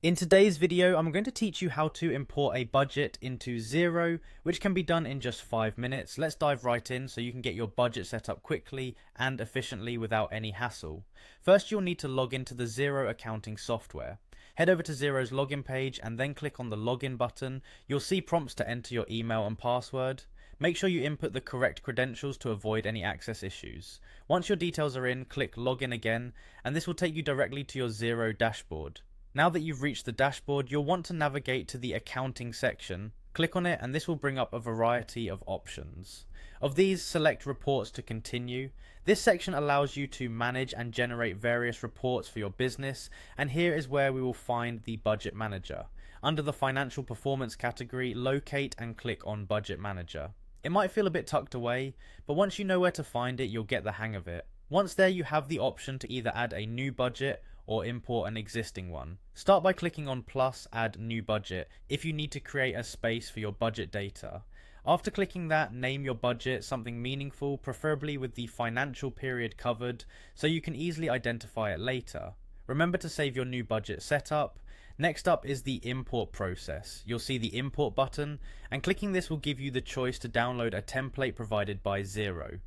In today's video, I'm going to teach you how to import a budget into Xero, which can be done in just 5 minutes. Let's dive right in so you can get your budget set up quickly and efficiently without any hassle. First, you'll need to log into the Xero accounting software. Head over to Xero's login page and then click on the login button. You'll see prompts to enter your email and password. Make sure you input the correct credentials to avoid any access issues. Once your details are in, click login again, and this will take you directly to your Xero dashboard. Now that you've reached the dashboard, you'll want to navigate to the accounting section. Click on it and this will bring up a variety of options. Of these, select reports to continue. This section allows you to manage and generate various reports for your business, and here is where we will find the budget manager. Under the financial performance category, locate and click on budget manager. It might feel a bit tucked away, but once you know where to find it, you'll get the hang of it. Once there, you have the option to either add a new budget or import an existing one. Start by clicking on plus add new budget if you need to create a space for your budget data. After clicking that, name your budget something meaningful, preferably with the financial period covered, so you can easily identify it later. Remember to save your new budget setup. Next up is the import process. You'll see the import button, and clicking this will give you the choice to download a template provided by Xero.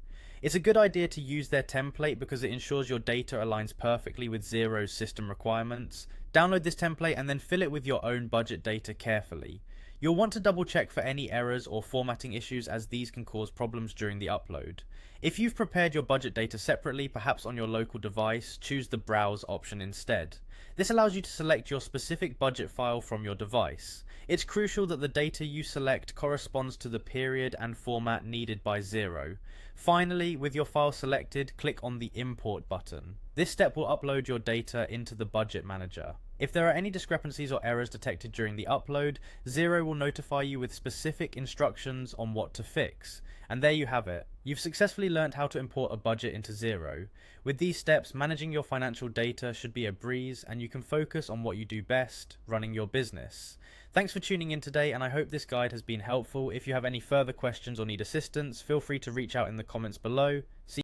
It's a good idea to use their template because it ensures your data aligns perfectly with Xero's system requirements. Download this template and then fill it with your own budget data carefully. You'll want to double check for any errors or formatting issues, as these can cause problems during the upload. If you've prepared your budget data separately, perhaps on your local device, choose the browse option instead. This allows you to select your specific budget file from your device. It's crucial that the data you select corresponds to the period and format needed by Xero. Finally, with your file selected, click on the import button. This step will upload your data into the budget manager. If there are any discrepancies or errors detected during the upload, Xero will notify you with specific instructions on what to fix. And there you have it. You've successfully learned how to import a budget into Xero. With these steps, managing your financial data should be a breeze, and you can focus on what you do best, running your business. Thanks for tuning in today, and I hope this guide has been helpful. If you have any further questions or need assistance, feel free to reach out in the comments below. See